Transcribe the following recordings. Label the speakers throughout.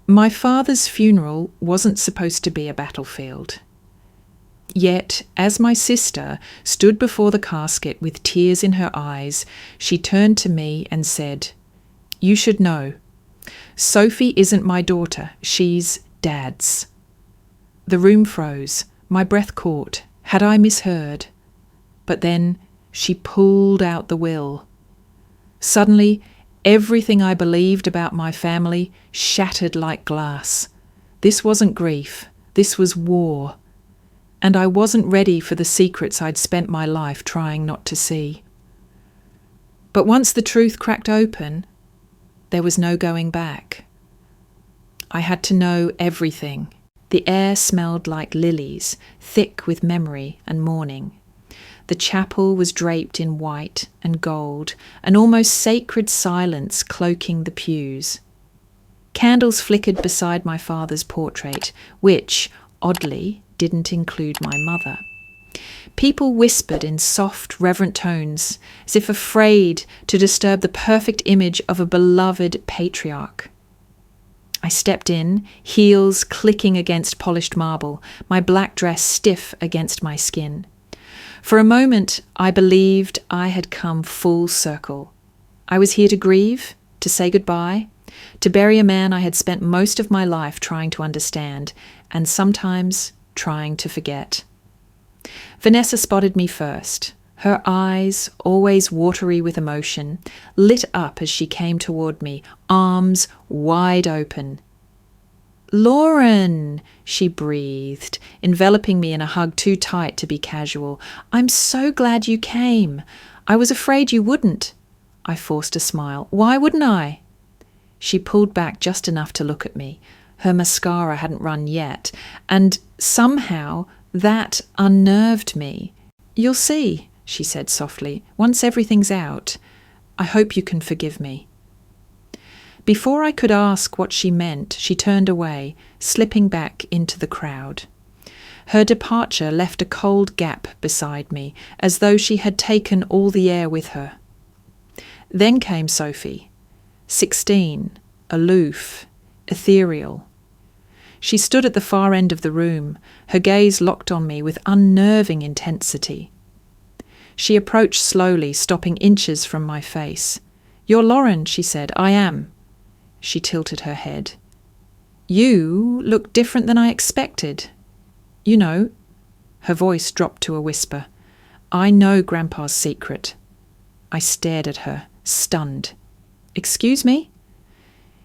Speaker 1: My father's funeral wasn't supposed to be a battlefield. Yet, as my sister stood before the casket with tears in her eyes, she turned to me and said, "You should know. Sophie isn't my daughter, she's Dad's." The room froze. My breath caught. Had I misheard? But then she pulled out the will. Suddenly, everything I believed about my family shattered like glass. This wasn't grief. This was war. And I wasn't ready for the secrets I'd spent my life trying not to see. But once the truth cracked open, there was no going back. I had to know everything. The air smelled like lilies, thick with memory and mourning. The chapel was draped in white and gold, an almost sacred silence cloaking the pews. Candles flickered beside my father's portrait, which, oddly, didn't include my mother. People whispered in soft, reverent tones, as if afraid to disturb the perfect image of a beloved patriarch. I stepped in, heels clicking against polished marble, my black dress stiff against my skin. For a moment, I believed I had come full circle. I was here to grieve, to say goodbye, to bury a man I had spent most of my life trying to understand, and sometimes trying to forget. Vanessa spotted me first. Her eyes, always watery with emotion, lit up as she came toward me, arms wide open. "Lauren," she breathed, enveloping me in a hug too tight to be casual. "I'm so glad you came. I was afraid you wouldn't." I forced a smile. "Why wouldn't I?" She pulled back just enough to look at me. Her mascara hadn't run yet, and somehow that unnerved me. "You'll see," she said softly, "once everything's out. I hope you can forgive me." Before I could ask what she meant, she turned away, slipping back into the crowd. Her departure left a cold gap beside me, as though she had taken all the air with her. Then came Sophie, 16, aloof, ethereal. She stood at the far end of the room, her gaze locked on me with unnerving intensity. She approached slowly, stopping inches from my face. "You're Lauren," she said. "I am." She tilted her head. "You look different than I expected. You know," her voice dropped to a whisper, "I know Grandpa's secret." I stared at her, stunned. "Excuse me?"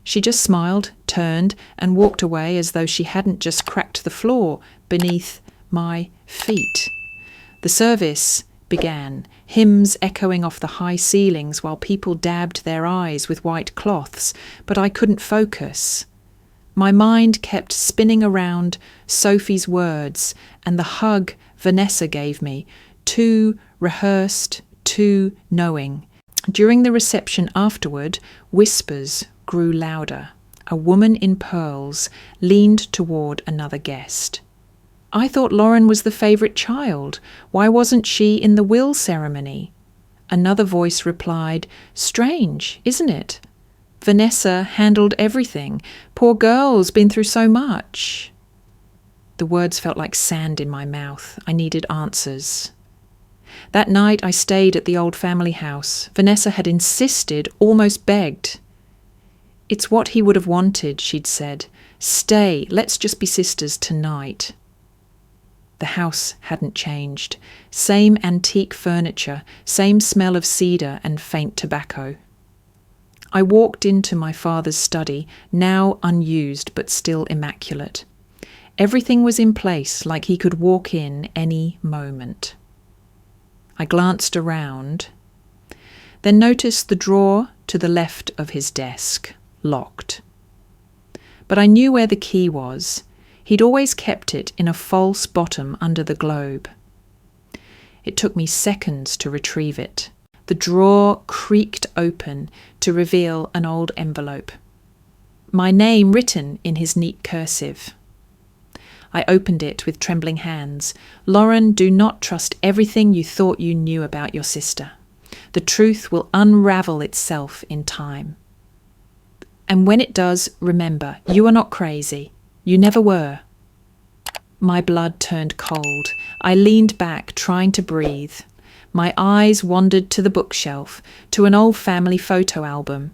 Speaker 1: She just smiled, turned, and walked away as though she hadn't just cracked the floor beneath my feet. The service began, hymns echoing off the high ceilings while people dabbed their eyes with white cloths, but I couldn't focus. My mind kept spinning around Sophie's words and the hug Vanessa gave me, too rehearsed, too knowing. During the reception afterward, whispers grew louder. A woman in pearls leaned toward another guest. "I thought Lauren was the favourite child. Why wasn't she in the will ceremony?" Another voice replied, "Strange, isn't it? Vanessa handled everything. Poor girl's been through so much." The words felt like sand in my mouth. I needed answers. That night I stayed at the old family house. Vanessa had insisted, almost begged. "It's what he would have wanted," she'd said. "Stay, let's just be sisters tonight." The house hadn't changed. Same antique furniture, same smell of cedar and faint tobacco. I walked into my father's study, now unused but still immaculate. Everything was in place, like he could walk in any moment. I glanced around, then noticed the drawer to the left of his desk, locked. But I knew where the key was. He'd always kept it in a false bottom under the globe. It took me seconds to retrieve it. The drawer creaked open to reveal an old envelope. My name written in his neat cursive. I opened it with trembling hands. "Lauren, do not trust everything you thought you knew about your sister. The truth will unravel itself in time." And when it does, remember, you are not crazy. You never were. My blood turned cold. I leaned back, trying to breathe. My eyes wandered to the bookshelf, to an old family photo album.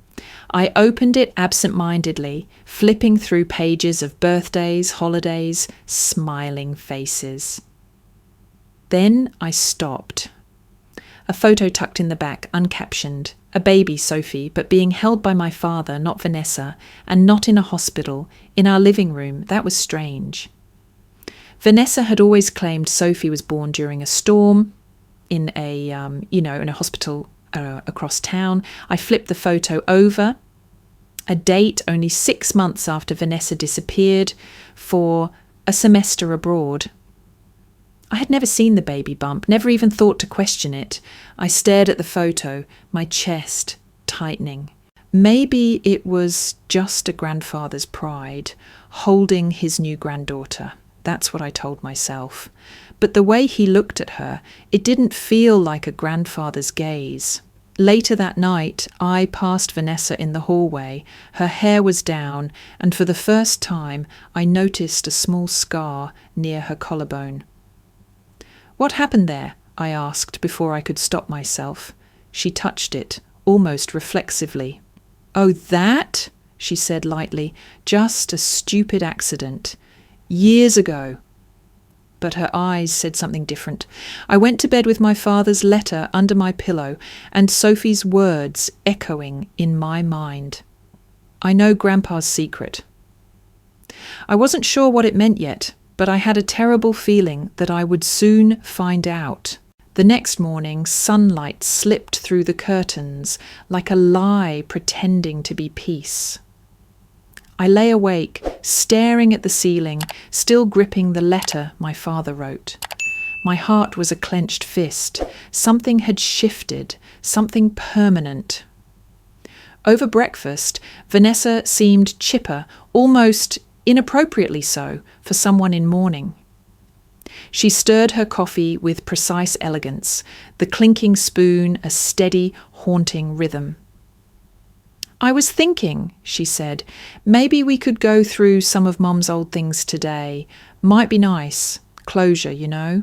Speaker 1: I opened it absent-mindedly, flipping through pages of birthdays, holidays, smiling faces. Then I stopped. A photo tucked in the back, uncaptioned. A baby, Sophie, but being held by my father, not Vanessa, and not in a hospital, in our living room. That was strange. Vanessa had always claimed Sophie was born during a storm in a hospital across town. I flipped the photo over, a date only 6 months after Vanessa disappeared, for a semester abroad. I had never seen the baby bump, never even thought to question it. I stared at the photo, my chest tightening. Maybe it was just a grandfather's pride, holding his new granddaughter. That's what I told myself. But the way he looked at her, it didn't feel like a grandfather's gaze. Later that night, I passed Vanessa in the hallway. Her hair was down, and for the first time, I noticed a small scar near her collarbone. "What happened there?" I asked before I could stop myself. She touched it, almost reflexively. "Oh, that?" she said lightly. "Just a stupid accident. Years ago." But her eyes said something different. I went to bed with my father's letter under my pillow and Sophie's words echoing in my mind. "I know Grandpa's secret." I wasn't sure what it meant yet, but I had a terrible feeling that I would soon find out. The next morning, sunlight slipped through the curtains like a lie pretending to be peace. I lay awake, staring at the ceiling, still gripping the letter my father wrote. My heart was a clenched fist. Something had shifted, something permanent. Over breakfast, Vanessa seemed chipper, almost inappropriately so for someone in mourning. She stirred her coffee with precise elegance, the clinking spoon a steady, haunting rhythm. "I was thinking," she said, "maybe we could go through some of Mum's old things today. Might be nice. Closure, you know."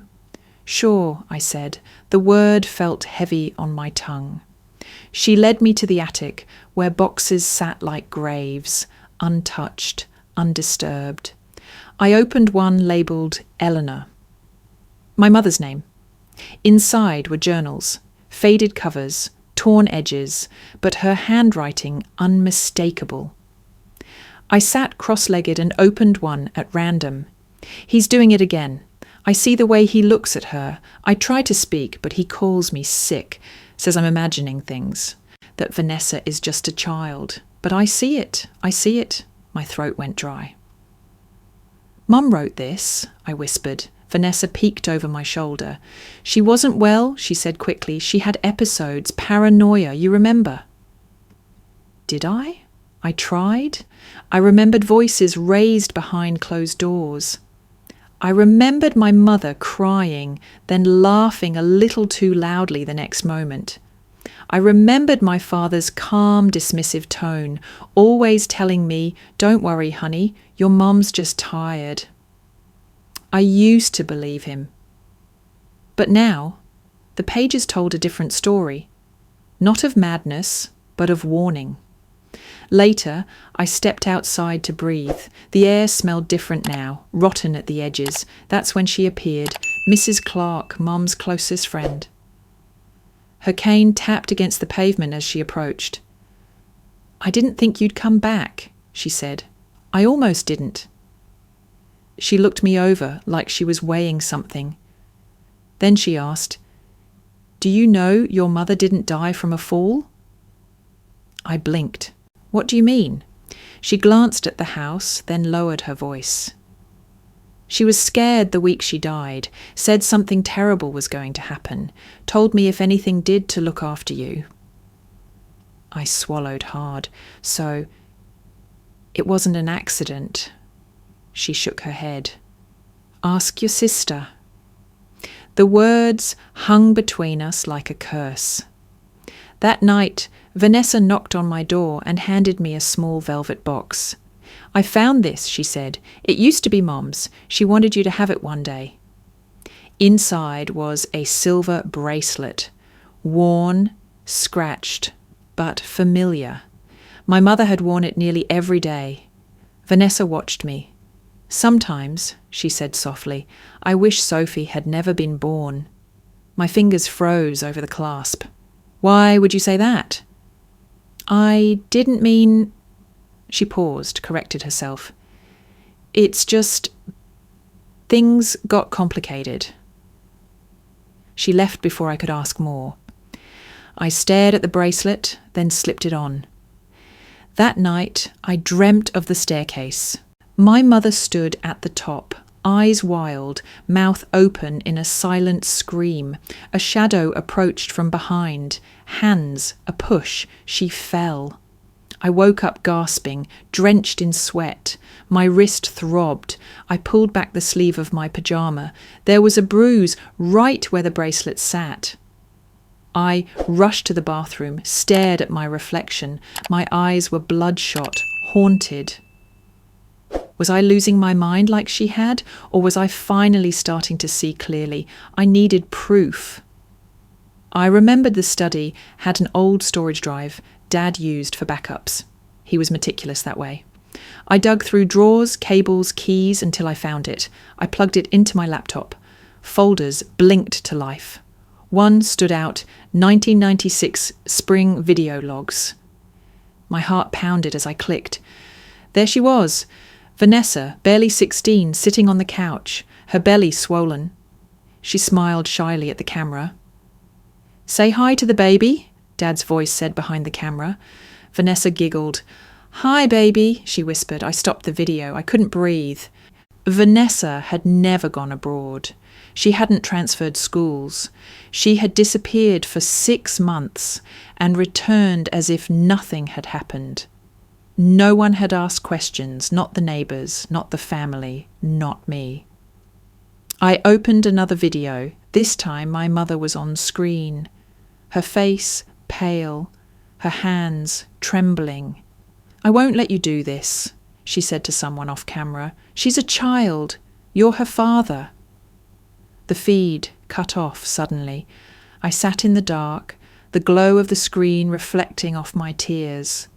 Speaker 1: "Sure," I said. The word felt heavy on my tongue. She led me to the attic, where boxes sat like graves, untouched, undisturbed. I opened one labelled Eleanor, my mother's name. Inside were journals, faded covers, torn edges, but her handwriting unmistakable. I sat cross-legged and opened one at random. He's doing it again. I see the way he looks at her. I try to speak, but he calls me sick, says I'm imagining things, that Vanessa is just a child. But I see it. My throat went dry. "Mum wrote this," I whispered. Vanessa peeked over my shoulder. "She wasn't well," she said quickly. "She had episodes, paranoia, you remember?" Did I? I tried. I remembered voices raised behind closed doors. I remembered my mother crying, then laughing a little too loudly the next moment. I remembered my father's calm, dismissive tone, always telling me, "Don't worry, honey, your mum's just tired." I used to believe him. But now, the pages told a different story. Not of madness, but of warning. Later, I stepped outside to breathe. The air smelled different now, rotten at the edges. That's when she appeared, Mrs. Clark, Mum's closest friend. Her cane tapped against the pavement as she approached. "I didn't think you'd come back," she said. "I almost didn't." She looked me over like she was weighing something. Then she asked, "Do you know your mother didn't die from a fall?" I blinked. "What do you mean?" She glanced at the house, then lowered her voice. "She was scared the week she died, said something terrible was going to happen, told me if anything did to look after you." I swallowed hard. "So, it wasn't an accident." She shook her head. "Ask your sister." The words hung between us like a curse. That night, Vanessa knocked on my door and handed me a small velvet box. "I found this," she said. "It used to be Mom's. She wanted you to have it one day." Inside was a silver bracelet, worn, scratched, but familiar. My mother had worn it nearly every day. Vanessa watched me. "Sometimes," she said softly, "I wish Sophie had never been born." My fingers froze over the clasp. "Why would you say that?" "I didn't mean—" She paused, corrected herself. "It's just— things got complicated." She left before I could ask more. I stared at the bracelet, then slipped it on. That night, I dreamt of the staircase. My mother stood at the top, eyes wild, mouth open in a silent scream. A shadow approached from behind. Hands, a push. She fell. I woke up gasping, drenched in sweat. My wrist throbbed. I pulled back the sleeve of my pyjama. There was a bruise right where the bracelet sat. I rushed to the bathroom, stared at my reflection. My eyes were bloodshot, haunted. Was I losing my mind like she had, or was I finally starting to see clearly? I needed proof. I remembered the study had an old storage drive Dad used for backups. He was meticulous that way. I dug through drawers, cables, keys until I found it. I plugged it into my laptop. Folders blinked to life. One stood out, 1996 spring video logs. My heart pounded as I clicked. There she was, Vanessa, barely 16, sitting on the couch, her belly swollen. She smiled shyly at the camera. "Say hi to the baby," Dad's voice said behind the camera. Vanessa giggled. "Hi, baby," she whispered. I stopped the video. I couldn't breathe. Vanessa had never gone abroad. She hadn't transferred schools. She had disappeared for 6 months and returned as if nothing had happened. No one had asked questions, not the neighbours, not the family, not me. I opened another video. This time my mother was on screen. Her face pale, her hands trembling. "I won't let you do this," she said to someone off camera. "She's a child. You're her father." The feed cut off suddenly. I sat in the dark, the glow of the screen reflecting off my tears.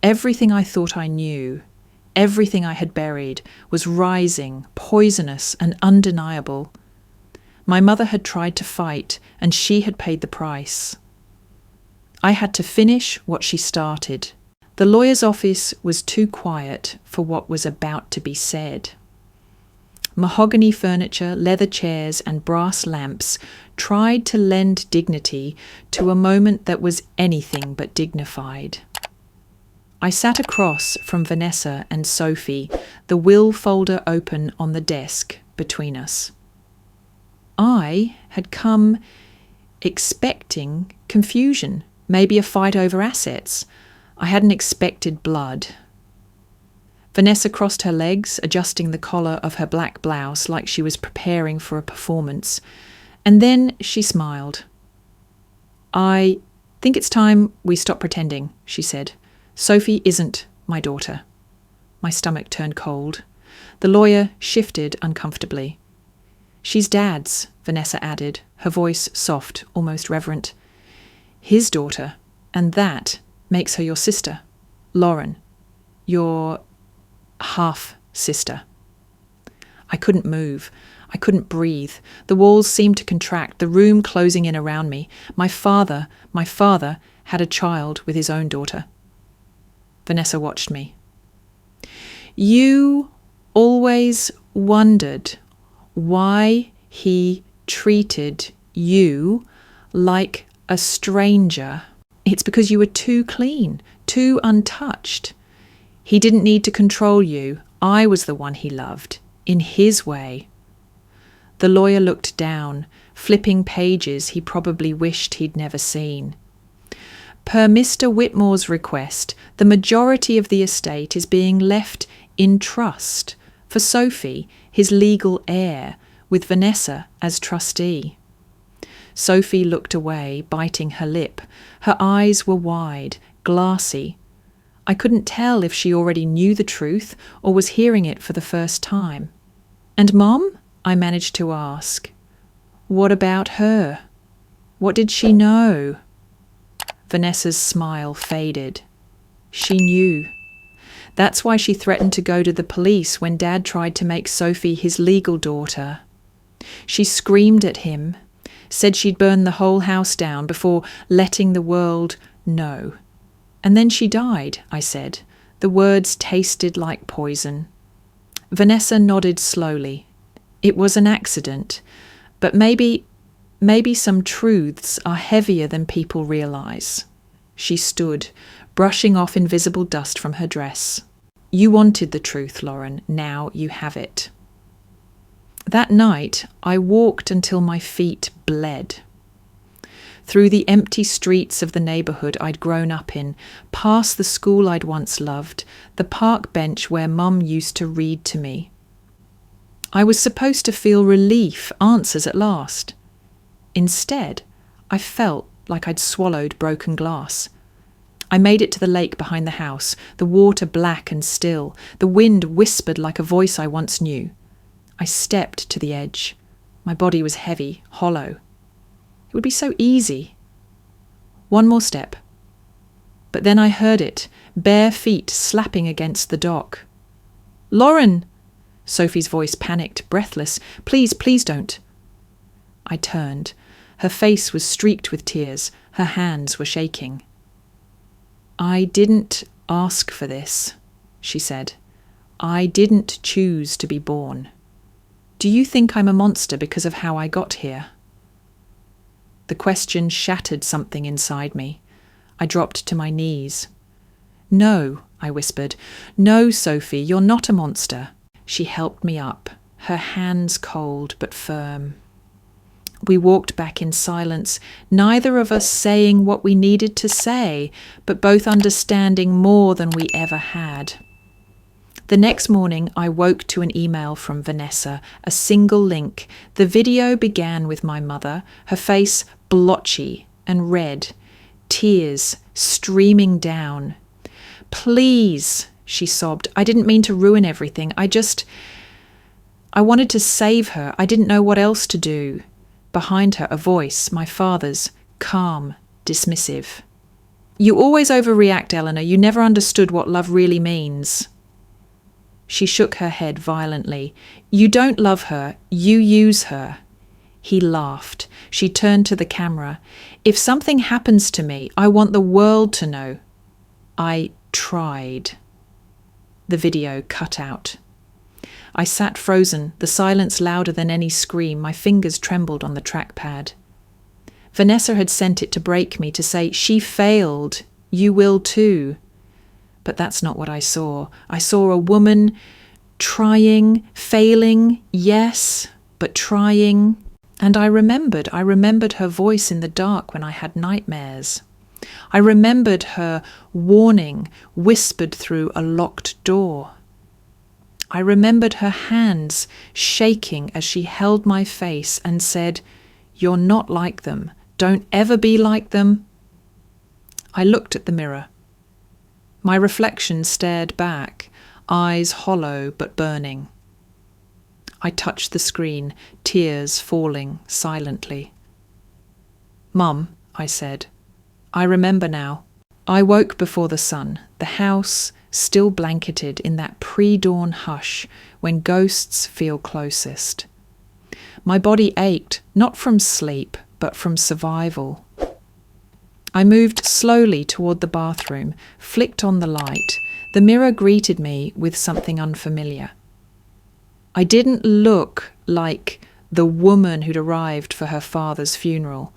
Speaker 1: Everything I thought I knew, everything I had buried, was rising, poisonous and undeniable. My mother had tried to fight, and she had paid the price. I had to finish what she started. The lawyer's office was too quiet for what was about to be said. Mahogany furniture, leather chairs, and brass lamps tried to lend dignity to a moment that was anything but dignified. I sat across from Vanessa and Sophie, the will folder open on the desk between us. I had come expecting confusion, maybe a fight over assets. I hadn't expected blood. Vanessa crossed her legs, adjusting the collar of her black blouse like she was preparing for a performance. And then she smiled. "I think it's time we stop pretending," she said. "Sophie isn't my daughter." My stomach turned cold. The lawyer shifted uncomfortably. "She's Dad's," Vanessa added, her voice soft, almost reverent. "His daughter, and that makes her your sister, Lauren, your half-sister." I couldn't move. I couldn't breathe. The walls seemed to contract, the room closing in around me. My father had a child with his own daughter. Vanessa watched me. "You always wondered why he treated you like a stranger. It's because you were too clean, too untouched. He didn't need to control you. I was the one he loved, in his way." The lawyer looked down, flipping pages he probably wished he'd never seen. "Per Mr. Whitmore's request, the majority of the estate is being left in trust for Sophie, his legal heir, with Vanessa as trustee. Sophie looked away, biting her lip. Her eyes were wide, glassy. I couldn't tell if she already knew the truth or was hearing it for the first time. "And Mom?" I managed to ask. "What about her? What did she know?" Vanessa's smile faded. She knew. That's why she threatened to go to the police when Dad tried to make Sophie his legal daughter. She screamed at him, said she'd burn the whole house down before letting the world know. "And then she died," I said. The words tasted like poison. Vanessa nodded slowly. "It was an accident, but maybe some truths are heavier than people realize." She stood, brushing off invisible dust from her dress. "You wanted the truth, Lauren. Now you have it." That night, I walked until my feet bled. Through the empty streets of the neighbourhood I'd grown up in, past the school I'd once loved, the park bench where Mum used to read to me. I was supposed to feel relief, answers at last. Instead, I felt like I'd swallowed broken glass. I made it to the lake behind the house, the water black and still. The wind whispered like a voice I once knew. I stepped to the edge. My body was heavy, hollow. It would be so easy. One more step. But then I heard it, bare feet slapping against the dock. "Lauren!" Sophie's voice panicked, breathless. "Please, please don't." I turned. Her face was streaked with tears. Her hands were shaking. "I didn't ask for this," she said. "I didn't choose to be born. Do you think I'm a monster because of how I got here?" The question shattered something inside me. I dropped to my knees. "No," I whispered. "No, Sophie, you're not a monster." She helped me up, her hands cold but firm. We walked back in silence, neither of us saying what we needed to say, but both understanding more than we ever had. The next morning, I woke to an email from Vanessa, a single link. The video began with my mother, her face blotchy and red, tears streaming down. "Please," she sobbed. "I didn't mean to ruin everything. I wanted to save her. I didn't know what else to do." Behind her, a voice, my father's, calm, dismissive. "You always overreact, Eleanor. You never understood what love really means." She shook her head violently. "You don't love her. You use her." He laughed. She turned to the camera. "If something happens to me, I want the world to know. I tried." The video cut out. I sat frozen, the silence louder than any scream. My fingers trembled on the trackpad. Vanessa had sent it to break me, to say, "She failed. You will too." But that's not what I saw. I saw a woman trying, failing, yes, but trying. And I remembered her voice in the dark when I had nightmares. I remembered her warning whispered through a locked door. I remembered her hands shaking as she held my face and said, "You're not like them. Don't ever be like them." I looked at the mirror. My reflection stared back, eyes hollow but burning. I touched the screen, tears falling silently. "Mum," I said, "I remember now." I woke before the sun, the house still blanketed in that pre-dawn hush when ghosts feel closest. My body ached, not from sleep, but from survival. I moved slowly toward the bathroom, flicked on the light. The mirror greeted me with something unfamiliar. I didn't look like the woman who'd arrived for her father's funeral.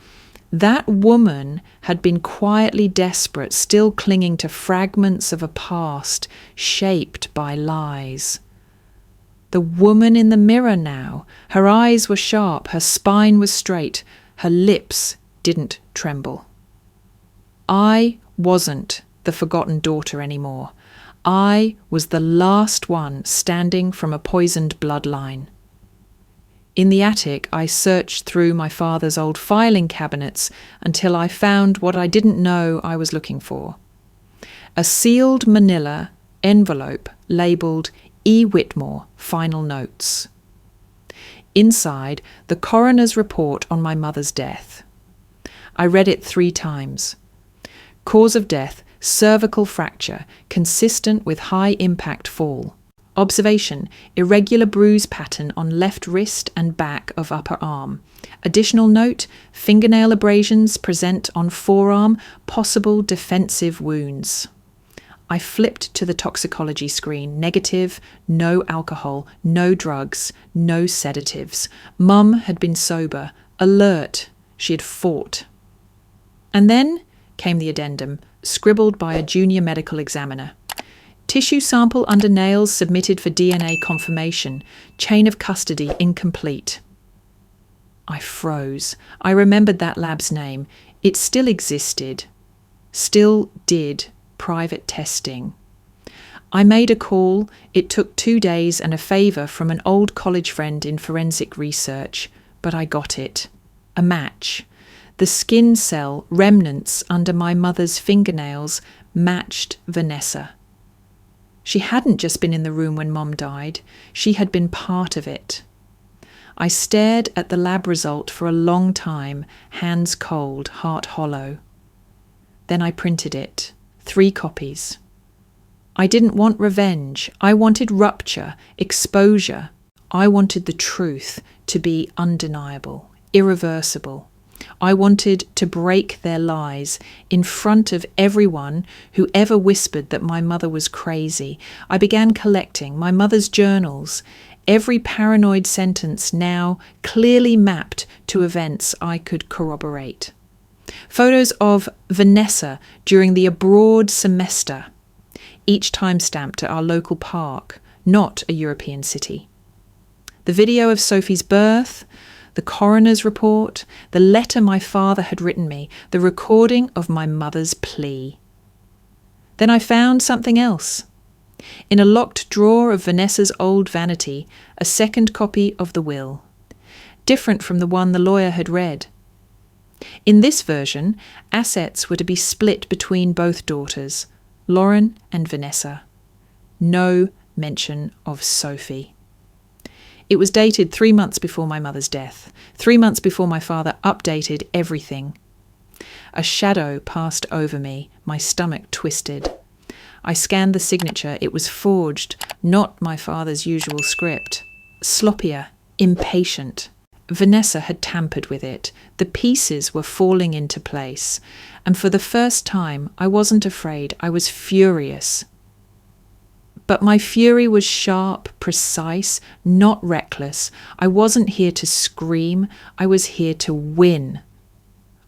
Speaker 1: That woman had been quietly desperate, still clinging to fragments of a past shaped by lies. The woman in the mirror now, her eyes were sharp, her spine was straight, her lips didn't tremble. I wasn't the forgotten daughter anymore. I was the last one standing from a poisoned bloodline. In the attic, I searched through my father's old filing cabinets until I found what I didn't know I was looking for. A sealed manila envelope labelled E. Whitmore, Final Notes. Inside, the coroner's report on my mother's death. I read it 3 times. Cause of death, cervical fracture, consistent with high-impact fall. Observation, irregular bruise pattern on left wrist and back of upper arm. Additional note, fingernail abrasions present on forearm, possible defensive wounds. I flipped to the toxicology screen. Negative, no alcohol, no drugs, no sedatives. Mum had been sober, alert. She had fought. And then came the addendum, scribbled by a junior medical examiner. Tissue sample under nails submitted for DNA confirmation. Chain of custody incomplete. I froze. I remembered that lab's name. It still existed. Still did private testing. I made a call. It took 2 days and a favour from an old college friend in forensic research, but I got it. A match. The skin cell remnants under my mother's fingernails matched Vanessa. She hadn't just been in the room when Mom died. She had been part of it. I stared at the lab result for a long time, hands cold, heart hollow. Then I printed it. 3 copies. I didn't want revenge. I wanted rupture, exposure. I wanted the truth to be undeniable, irreversible. I wanted to break their lies in front of everyone who ever whispered that my mother was crazy. I began collecting my mother's journals, every paranoid sentence now clearly mapped to events I could corroborate. Photos of Vanessa during the abroad semester, each time-stamped at our local park, not a European city. The video of Sophie's birth, the coroner's report, the letter my father had written me, the recording of my mother's plea. Then I found something else. In a locked drawer of Vanessa's old vanity, a second copy of the will, different from the one the lawyer had read. In this version, assets were to be split between both daughters, Lauren and Vanessa. No mention of Sophie. It was dated 3 months before my mother's death, 3 months before my father updated everything. A shadow passed over me, my stomach twisted. I scanned the signature. It was forged, not my father's usual script. Sloppier, impatient. Vanessa had tampered with it. The pieces were falling into place. And for the first time, I wasn't afraid. I was furious. But my fury was sharp, precise, not reckless. I wasn't here to scream. I was here to win.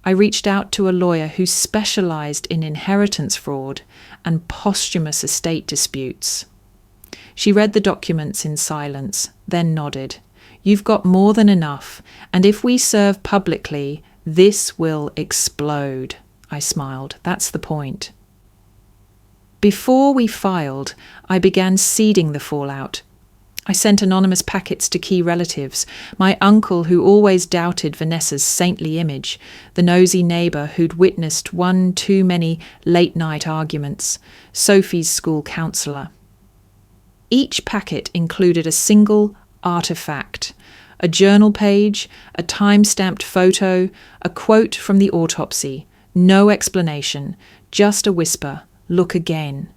Speaker 1: I reached out to a lawyer who specialised in inheritance fraud and posthumous estate disputes. She read the documents in silence, then nodded. You've got more than enough, and if we serve publicly, this will explode. I smiled. That's the point. Before we filed, I began seeding the fallout. I sent anonymous packets to key relatives, my uncle who always doubted Vanessa's saintly image, the nosy neighbour who'd witnessed one too many late-night arguments, Sophie's school counsellor. Each packet included a single artefact, a journal page, a time-stamped photo, a quote from the autopsy, no explanation, just a whisper, look again.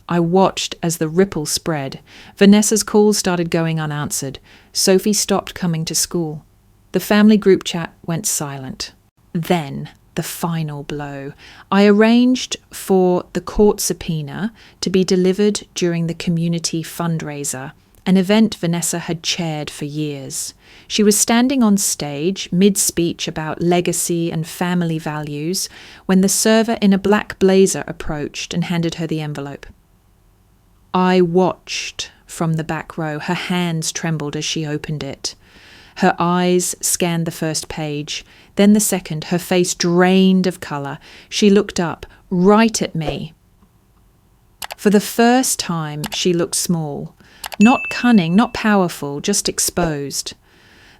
Speaker 1: I watched as the ripple spread. Vanessa's calls started going unanswered. Sophie stopped coming to school. The family group chat went silent. Then, the final blow. I arranged for the court subpoena to be delivered during the community fundraiser, an event Vanessa had chaired for years. She was standing on stage, mid-speech about legacy and family values, when the server in a black blazer approached and handed her the envelope. I watched from the back row. Her hands trembled as she opened it. Her eyes scanned the first page, then the second, her face drained of colour. She looked up, right at me. For the first time, she looked small. Not cunning, not powerful, just exposed.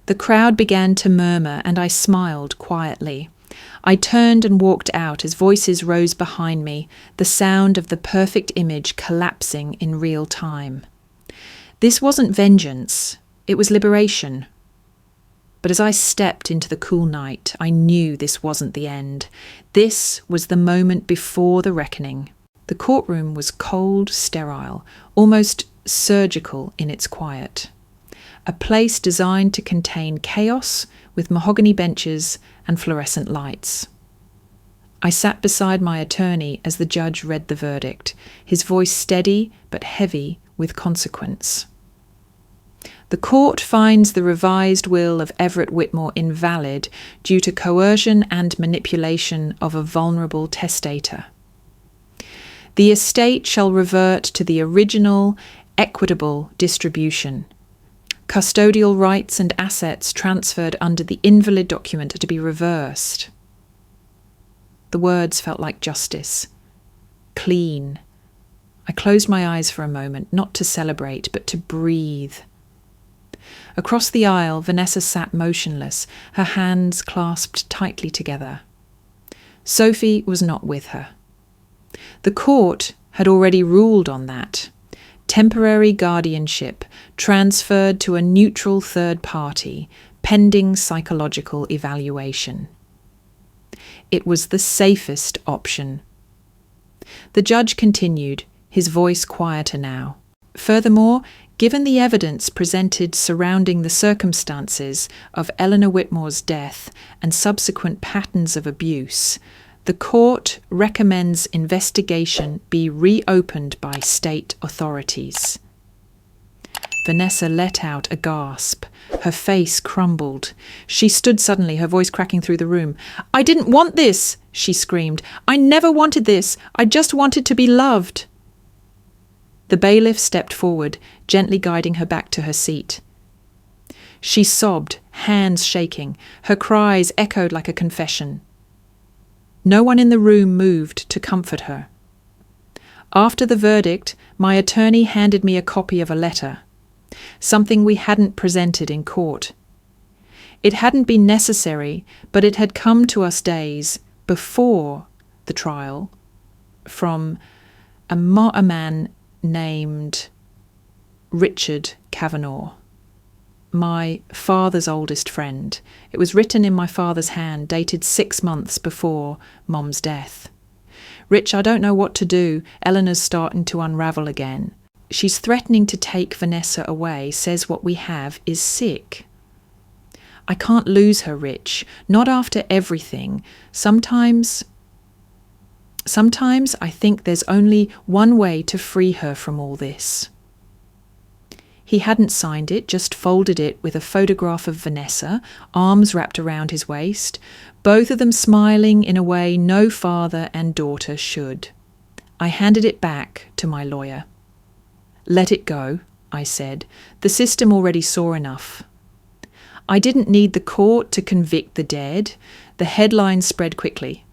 Speaker 1: The crowd began to murmur, and I smiled quietly. I turned and walked out as voices rose behind me, the sound of the perfect image collapsing in real time. This wasn't vengeance, it was liberation. But as I stepped into the cool night, I knew this wasn't the end. This was the moment before the reckoning. The courtroom was cold, sterile, almost surgical in its quiet. A place designed to contain chaos with mahogany benches and fluorescent lights. I sat beside my attorney as the judge read the verdict, his voice steady but heavy with consequence. The court finds the revised will of Everett Whitmore invalid due to coercion and manipulation of a vulnerable testator. The estate shall revert to the original, equitable distribution. Custodial rights and assets transferred under the invalid document are to be reversed. The words felt like justice. Clean. I closed my eyes for a moment, not to celebrate, but to breathe. Across the aisle, Vanessa sat motionless, her hands clasped tightly together. Sophie was not with her. The court had already ruled on that. Temporary guardianship transferred to a neutral third party, pending psychological evaluation. It was the safest option. The judge continued, his voice quieter now. Furthermore, given the evidence presented surrounding the circumstances of Eleanor Whitmore's death and subsequent patterns of abuse, the court recommends investigation be reopened by state authorities. Vanessa let out a gasp. Her face crumbled. She stood suddenly, her voice cracking through the room. "I didn't want this!" she screamed. "I never wanted this! I just wanted to be loved!" The bailiff stepped forward, gently guiding her back to her seat. She sobbed, hands shaking. Her cries echoed like a confession. No one in the room moved to comfort her. After the verdict, my attorney handed me a copy of a letter, something we hadn't presented in court. It hadn't been necessary, but it had come to us days before the trial from a man named Richard Kavanagh, my father's oldest friend. It was written in my father's hand, dated 6 months before Mom's death. "Rich, I don't know what to do. Eleanor's starting to unravel again. She's threatening to take Vanessa away, says what we have is sick. I can't lose her, Rich, not after everything. Sometimes I think there's only one way to free her from all this." He hadn't signed it, just folded it with a photograph of Vanessa, arms wrapped around his waist, both of them smiling in a way no father and daughter should. I handed it back to my lawyer. "Let it go," I said. "The system already saw enough." I didn't need the court to convict the dead. The headlines spread quickly.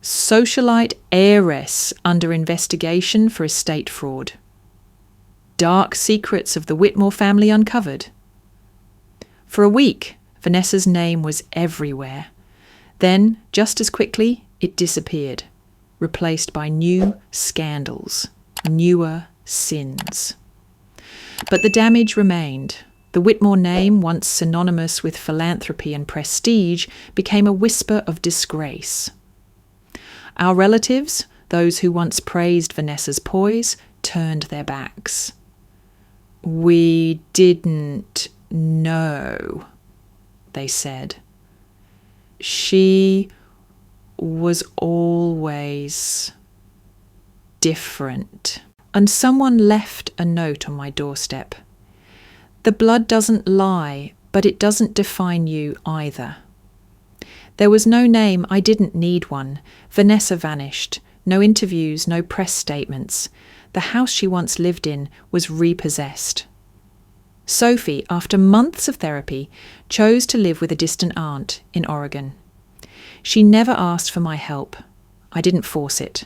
Speaker 1: "Socialite heiress under investigation for estate fraud. Dark secrets of the Whitmore family uncovered." For a week, Vanessa's name was everywhere. Then, just as quickly, it disappeared, replaced by new scandals, newer sins. But the damage remained. The Whitmore name, once synonymous with philanthropy and prestige, became a whisper of disgrace. Our relatives, those who once praised Vanessa's poise, turned their backs. "We didn't know," they said. "She was always different." And someone left a note on my doorstep. "The blood doesn't lie, but it doesn't define you either." There was no name, I didn't need one. Vanessa vanished. No interviews, no press statements. The house she once lived in was repossessed. Sophie, after months of therapy, chose to live with a distant aunt in Oregon. She never asked for my help. I didn't force it.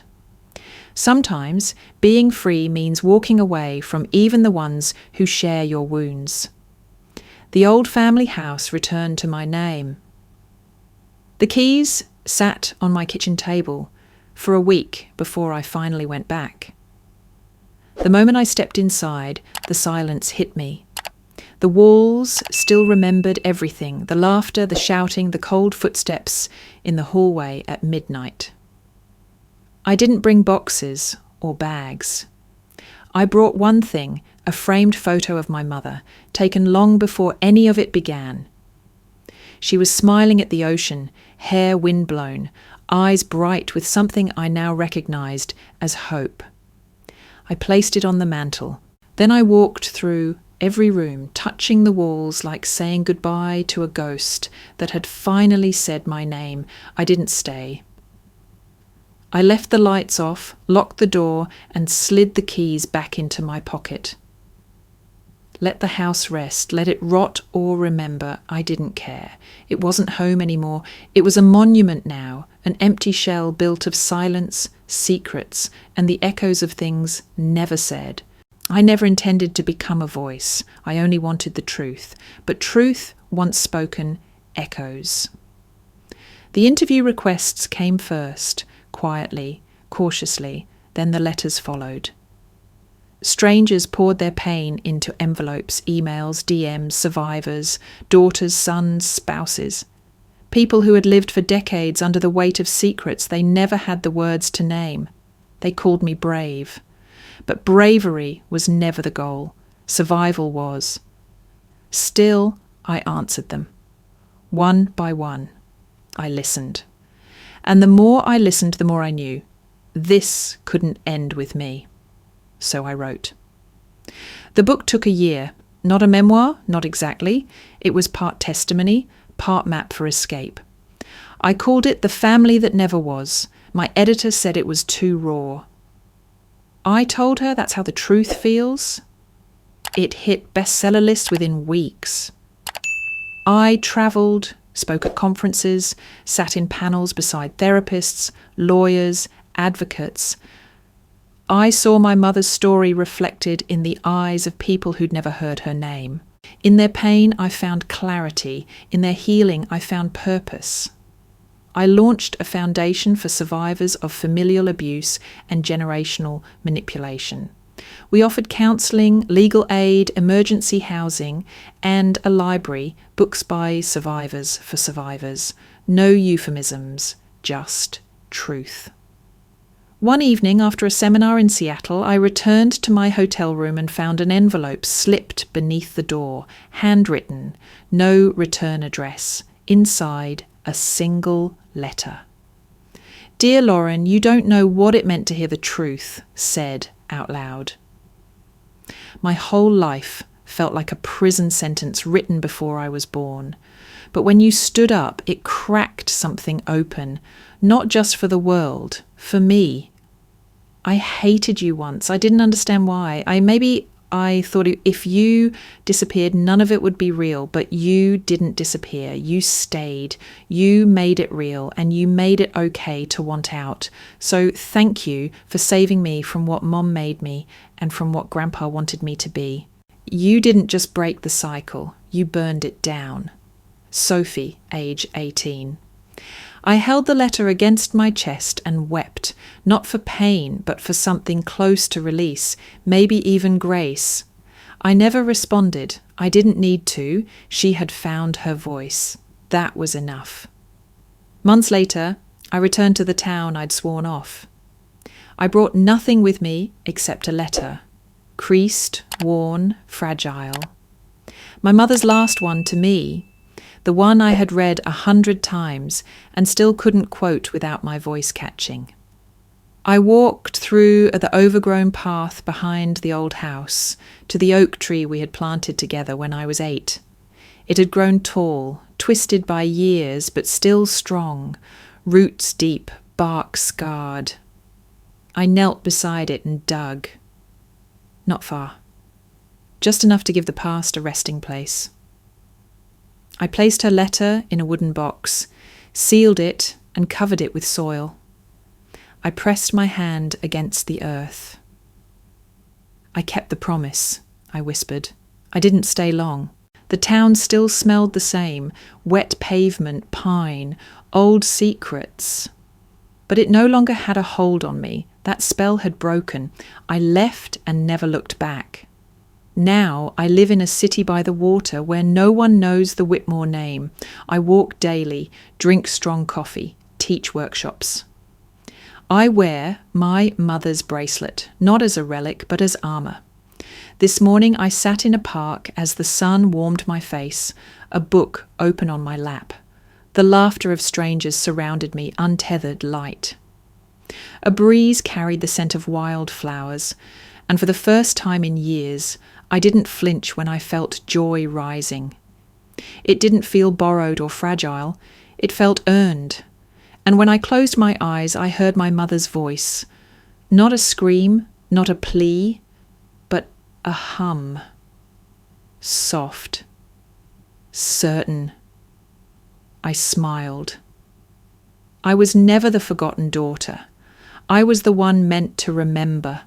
Speaker 1: Sometimes being free means walking away from even the ones who share your wounds. The old family house returned to my name. The keys sat on my kitchen table for a week before I finally went back. The moment I stepped inside, the silence hit me. The walls still remembered everything, the laughter, the shouting, the cold footsteps in the hallway at midnight. I didn't bring boxes or bags. I brought one thing, a framed photo of my mother, taken long before any of it began. She was smiling at the ocean, hair windblown, eyes bright with something I now recognized as hope. I placed it on the mantel. Then I walked through every room, touching the walls like saying goodbye to a ghost that had finally said my name. I didn't stay. I left the lights off, locked the door, and slid the keys back into my pocket. Let the house rest, let it rot or remember. I didn't care. It wasn't home anymore. It was a monument now, an empty shell built of silence, secrets, and the echoes of things never said. I never intended to become a voice. I only wanted the truth. But truth, once spoken, echoes. The interview requests came first, quietly, cautiously, then the letters followed. Strangers poured their pain into envelopes, emails, DMs, survivors, daughters, sons, spouses. People who had lived for decades under the weight of secrets they never had the words to name. They called me brave. But bravery was never the goal. Survival was. Still, I answered them. One by one, I listened. And the more I listened, the more I knew. This couldn't end with me. So I wrote. The book took a year. Not a memoir, not exactly. It was part testimony, part map for escape. I called it The Family That Never Was. My editor said it was too raw. I told her that's how the truth feels. It hit bestseller lists within weeks. I travelled, spoke at conferences, sat in panels beside therapists, lawyers, advocates. I saw my mother's story reflected in the eyes of people who'd never heard her name. In their pain, I found clarity. In their healing, I found purpose. I launched a foundation for survivors of familial abuse and generational manipulation. We offered counselling, legal aid, emergency housing, and a library, books by survivors for survivors. No euphemisms, just truth. One evening after a seminar in Seattle, I returned to my hotel room and found an envelope slipped beneath the door, handwritten, no return address. Inside, a single letter. Dear Lauren, you don't know what it meant to hear the truth said out loud. My whole life felt like a prison sentence written before I was born. But when you stood up, it cracked something open, not just for the world, for me. I hated you once. I didn't understand why. I thought if you disappeared, none of it would be real, but you didn't disappear. You stayed. You made it real, and you made it okay to want out. So thank you for saving me from what Mom made me and from what Grandpa wanted me to be. You didn't just break the cycle. You burned it down. Sophie, age 18. I held the letter against my chest and wept, not for pain, but for something close to release, maybe even grace. I never responded. I didn't need to. She had found her voice. That was enough. Months later, I returned to the town I'd sworn off. I brought nothing with me except a letter. Creased, worn, fragile. My mother's last one to me. The one I had read 100 times and still couldn't quote without my voice catching. I walked through the overgrown path behind the old house to the oak tree we had planted together when I was 8. It had grown tall, twisted by years, but still strong, roots deep, bark scarred. I knelt beside it and dug. Not far. Just enough to give the past a resting place. I placed her letter in a wooden box, sealed it and covered it with soil. I pressed my hand against the earth. I kept the promise, I whispered. I didn't stay long. The town still smelled the same, wet pavement, pine, old secrets. But it no longer had a hold on me. That spell had broken. I left and never looked back. Now I live in a city by the water where no one knows the Whitmore name. I walk daily, drink strong coffee, teach workshops. I wear my mother's bracelet, not as a relic, but as armour. This morning I sat in a park as the sun warmed my face, a book open on my lap. The laughter of strangers surrounded me, untethered light. A breeze carried the scent of wildflowers, and for the first time in years, I didn't flinch when I felt joy rising. It didn't feel borrowed or fragile, it felt earned. And when I closed my eyes, I heard my mother's voice. Not a scream, not a plea, but a hum. Soft. Certain. I smiled. I was never the forgotten daughter. I was the one meant to remember.